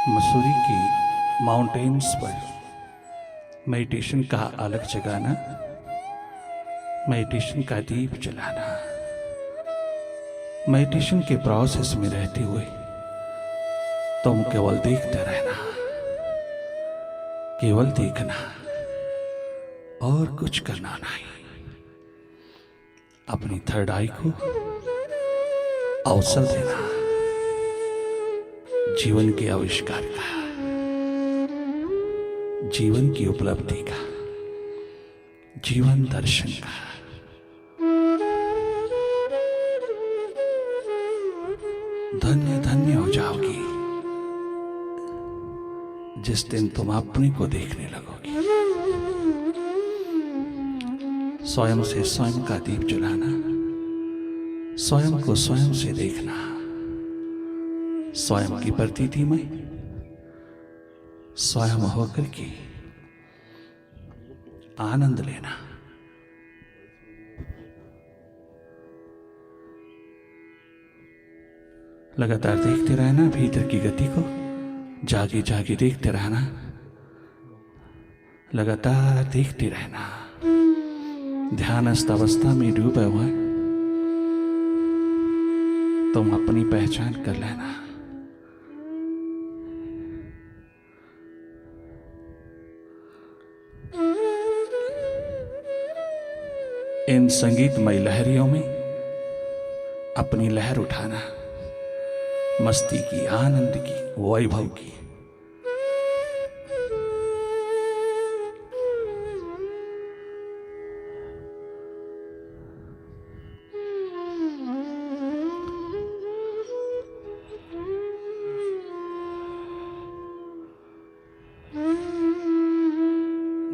मसूरी की माउंटेन्स पर मेडिटेशन का अलग जगाना, मेडिटेशन का दीप जलाना, मेडिटेशन के प्रोसेस में रहते हुए तुम केवल देखते रहना, केवल देखना और कुछ करना नहीं। अपनी थर्ड आई को अवसर देना, जीवन के आविष्कार का, जीवन की उपलब्धि का, जीवन दर्शन का। धन्य धन्य हो जाओगी जिस दिन तुम अपने को देखने लगोगी। स्वयं से स्वयं का दीप जलाना, स्वयं को स्वयं से देखना, स्वयं की प्रतीति में स्वयं होकर के आनंद लेना। लगातार देखते रहना भीतर की गति को, जागे जागे देखते रहना, लगातार देखते रहना। ध्यानस्थ अवस्था में डूबे हुए तुम अपनी पहचान कर लेना। इन संगीतमय लहरियों में अपनी लहर उठाना, मस्ती की, आनंद की, वैभव की।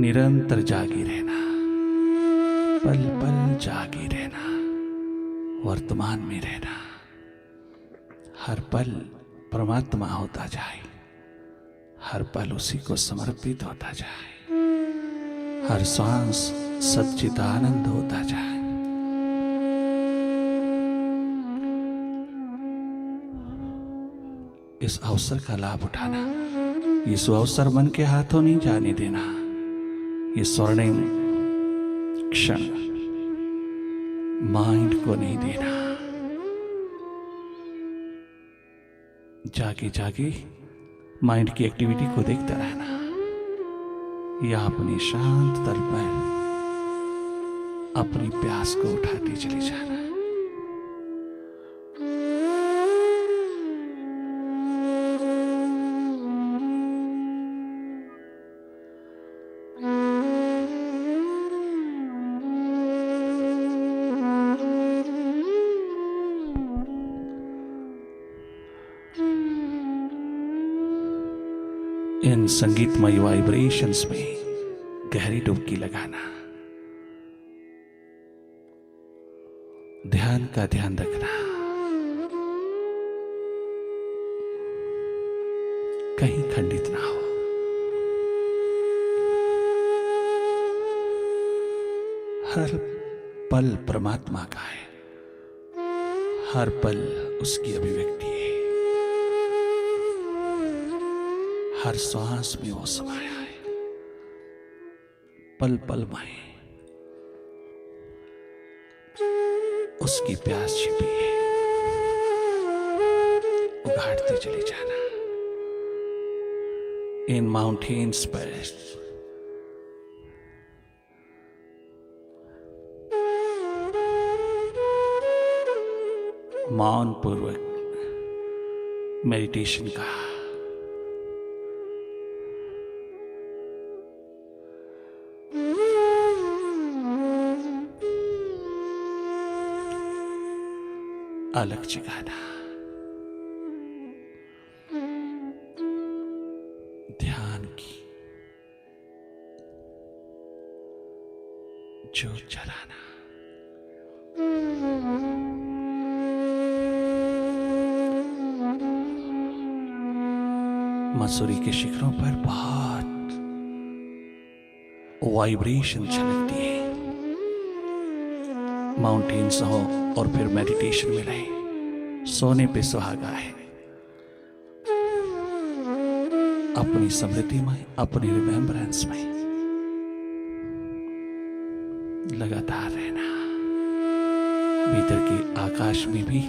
निरंतर जागे रहना, पल पल जागे रहना, वर्तमान में रहना। हर पल परमात्मा होता जाए, हर पल उसी को समर्पित होता जाए, हर श्वास सच्चिदानंद होता जाए। इस अवसर का लाभ उठाना, इस अवसर मन के हाथों नहीं जाने देना। ये स्वर्णिम क्षण माइंड को नहीं देना। जागे जागे माइंड की एक्टिविटी को देखते रहना, या अपने शांत तल पर अपनी प्यास को उठाते चले जाना। इन संगीतमय वाइब्रेशंस में गहरी डुबकी लगाना, ध्यान का ध्यान रखना, कहीं खंडित ना हो। हर पल परमात्मा का है, हर पल उसकी अभिव्यक्ति है, हर श्वास में वो समाया है, पल पल में उसकी प्यास छिपी है। उगाड़ते चले जाना। इन माउंटेन्स पर मौन पूर्वक मेडिटेशन का अलग जगाना, ध्यान की ज्योत जलाना। मसूरी के शिखरों पर बहुत वाइब्रेशन छलकती है। माउंटेन्स हो और फिर मेडिटेशन में रहे, सोने पे सुहागा है। अपनी स्मृति में, अपनी रिमेम्बरेंस में लगातार रहना। भीतर के आकाश में भी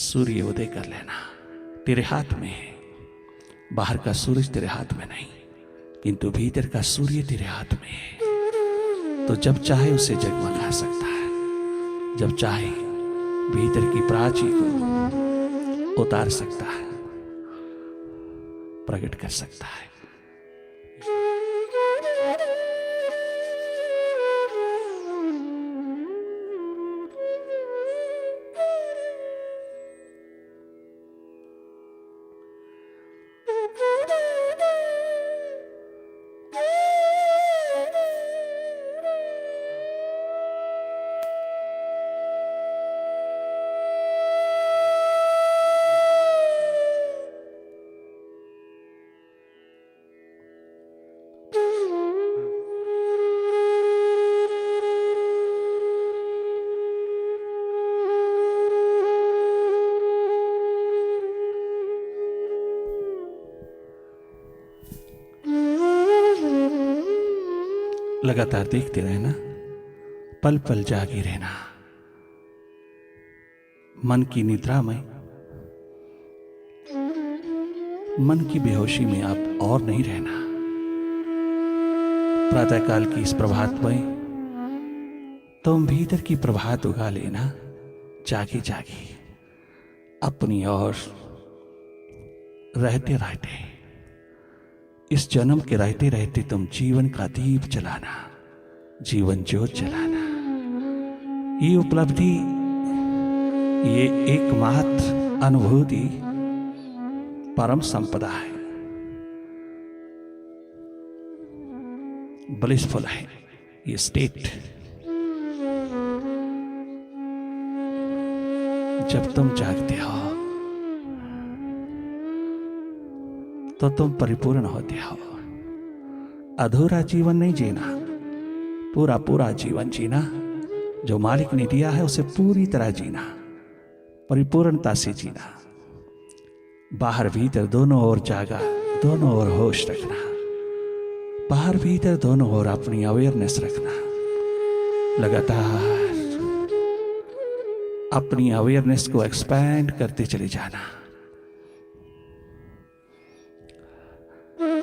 सूर्य उदय कर लेना। तेरे हाथ में है, बाहर का सूरज तेरे हाथ में नहीं, किंतु भीतर का सूर्य तेरे हाथ में है। तो जब चाहे उसे जगमगा सकता है, जब चाहे भीतर की प्राची को उतार सकता है, प्रकट कर सकता है। लगातार देखते रहना, पल पल जागे रहना। मन की निद्रा में, मन की बेहोशी में आप और नहीं रहना। प्रातःकाल की इस प्रभात में तुम भीतर की प्रभात उगा लेना, जागे जागे अपनी ओर रहते रहते, इस जन्म के रहते रहते तुम जीवन का दीप जलाना, जीवन ज्योत जलाना। ये उपलब्धि, ये एकमात्र अनुभूति परम संपदा है, ब्लिसफुल है ये स्टेट। जब तुम जागते हो तो तुम परिपूर्ण होते हो। अधूरा जीवन नहीं जीना, पूरा पूरा जीवन जीना। जो मालिक ने दिया है उसे पूरी तरह जीना, परिपूर्णता से जीना। बाहर भीतर दोनों ओर जागा, दोनों ओर होश रखना। बाहर भीतर दोनों ओर अपनी अवेयरनेस रखना। लगातार अपनी अवेयरनेस को एक्सपैंड करते चले जाना।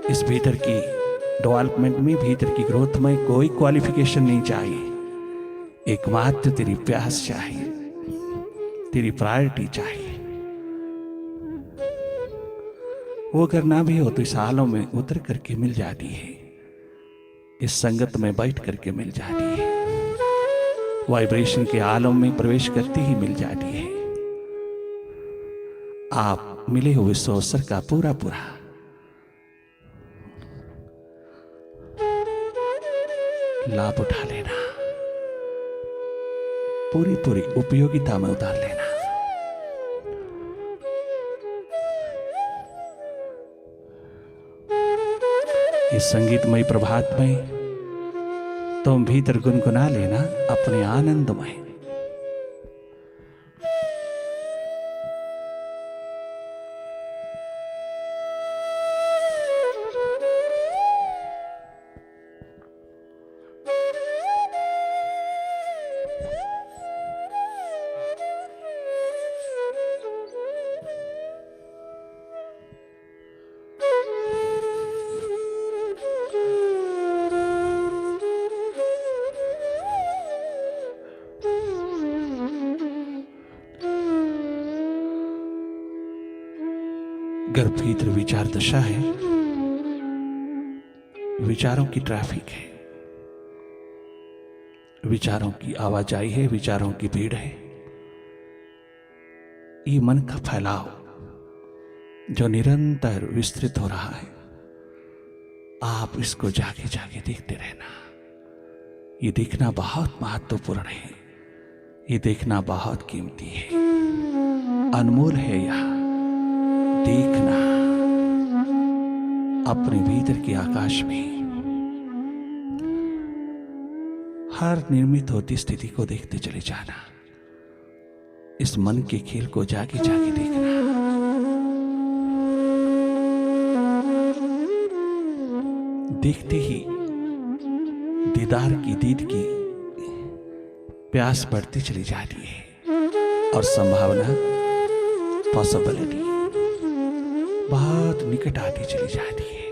इस भीतर की डेवलपमेंट में, भीतर की ग्रोथ में कोई क्वालिफिकेशन नहीं चाहिए। एकमात्र तेरी प्यास चाहिए, तेरी प्रायोरिटी चाहिए। वो अगर ना भी हो तो इस हालों में उतर करके मिल जाती है, इस संगत में बैठ करके मिल जाती है, वाइब्रेशन के आलम में प्रवेश करती ही मिल जाती है। आप मिले हुए इस अवसर का पूरा पूरा लाभ उठा लेना, पूरी पूरी उपयोगिता में उतार लेना। इस संगीतमय प्रभात में तुम भीतर गुनगुना लेना अपने आनंदमय। गर्भ भीतर विचार दशा है, विचारों की ट्रैफिक है, विचारों की आवाजाही है, विचारों की भीड़ है। ये मन का फैलाव जो निरंतर विस्तृत हो रहा है, आप इसको जागे जागे देखते रहना। ये देखना बहुत महत्वपूर्ण है, ये देखना बहुत कीमती है, अनमोल है। यह देखना अपने भीतर के आकाश में हर निर्मित होती स्थिति को देखते चले जाना। इस मन के खेल को जागे जागे देखना। देखते ही दीदार की दीद की प्यास बढ़ती चली जाती है और संभावना पॉसिबिलिटी बहुत निकट आती चली जाती है।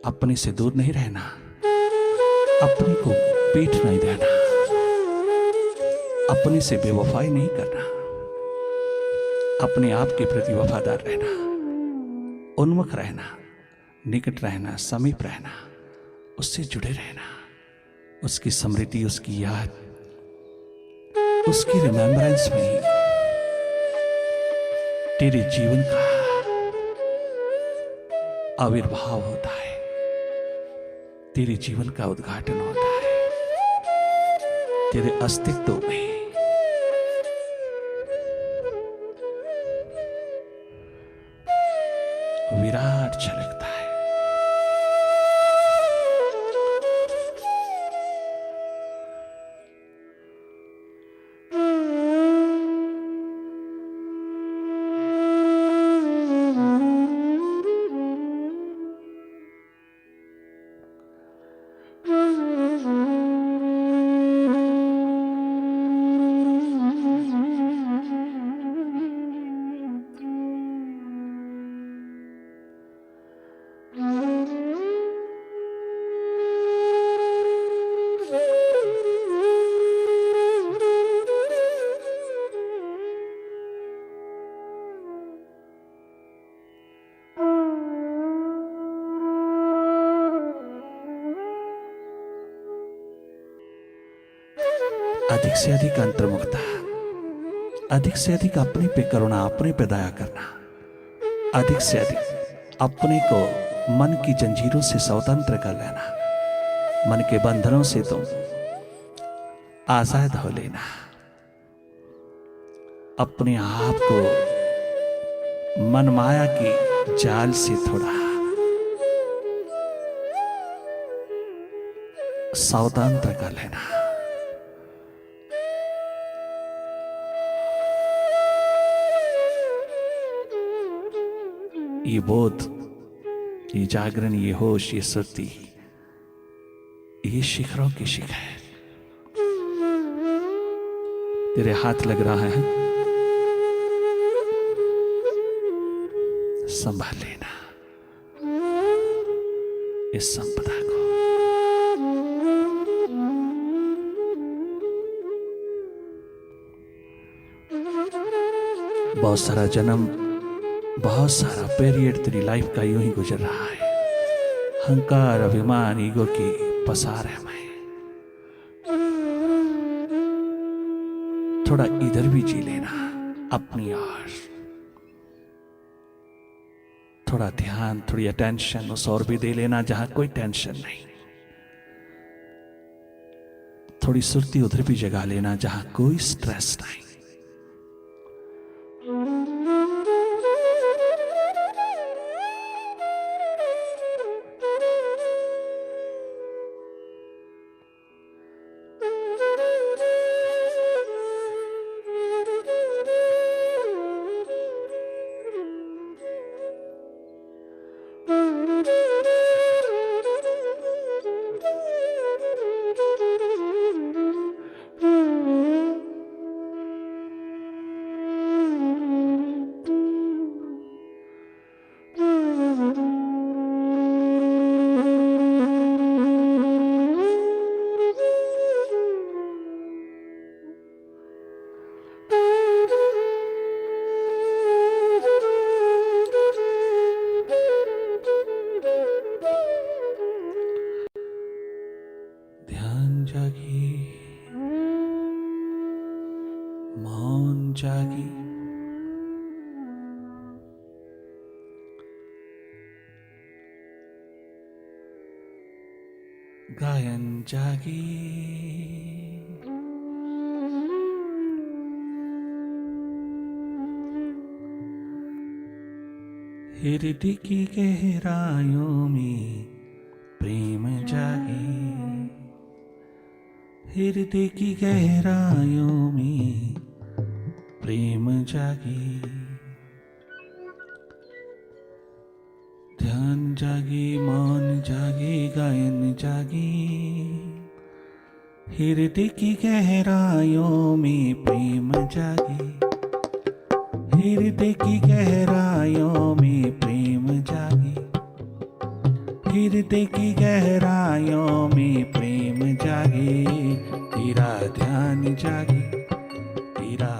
अपने से दूर नहीं रहना, अपने को पीठ नहीं देना, अपने से बेवफाई नहीं करना, अपने आप के प्रति वफादार रहना, उन्मुख रहना, निकट रहना, समीप रहना, उससे जुड़े रहना, उसकी स्मृति, उसकी याद, उसकी रिमेम्बरेंस में ही तेरे जीवन का आविर्भाव होता है, तेरे जीवन का उद्घाटन होता है, तेरे अस्तित्व में विराट झलकता है। अधिक से अधिक अंतर्मुखता, अधिक से अधिक अपने पे करुणा, अपने पे दया करना, अधिक से अधिक अपने को मन की जंजीरों से स्वतंत्र कर लेना, मन के बंधनों से तुम आजाद हो लेना, अपने आप को मनमाया की जाल से थोड़ा स्वतंत्र कर लेना। ये बोध, ये जागरण, ये होश, ये सुरती, ये शिखरों की शिखर तेरे हाथ लग रहा है, संभाल लेना इस संपदा को। बहुत सारा जन्म, बहुत सारा पीरियड तेरी लाइफ का यूं ही गुजर रहा है, अहंकार, अभिमान, ईगो की पसार है। मैं थोड़ा इधर भी जी लेना अपनी ओर, थोड़ा ध्यान, थोड़ी अटेंशन उस और भी दे लेना जहां कोई टेंशन नहीं, थोड़ी सुर्ती उधर भी जगा लेना जहां कोई स्ट्रेस नहीं। जागी, गायन जागी, हृदय की गहराइयों में प्रेम जागी, हृदय की गहराइयों में प्रेम जागी। ध्यान जागे, मौन जागे, गायन जागे, हृदय की गहराइयों में प्रेम जागे, हृदय की गहराइयों में प्रेम जागे, हृदय की गहराइयों में प्रेम जागे, तेरा ध्यान जागे, तेरा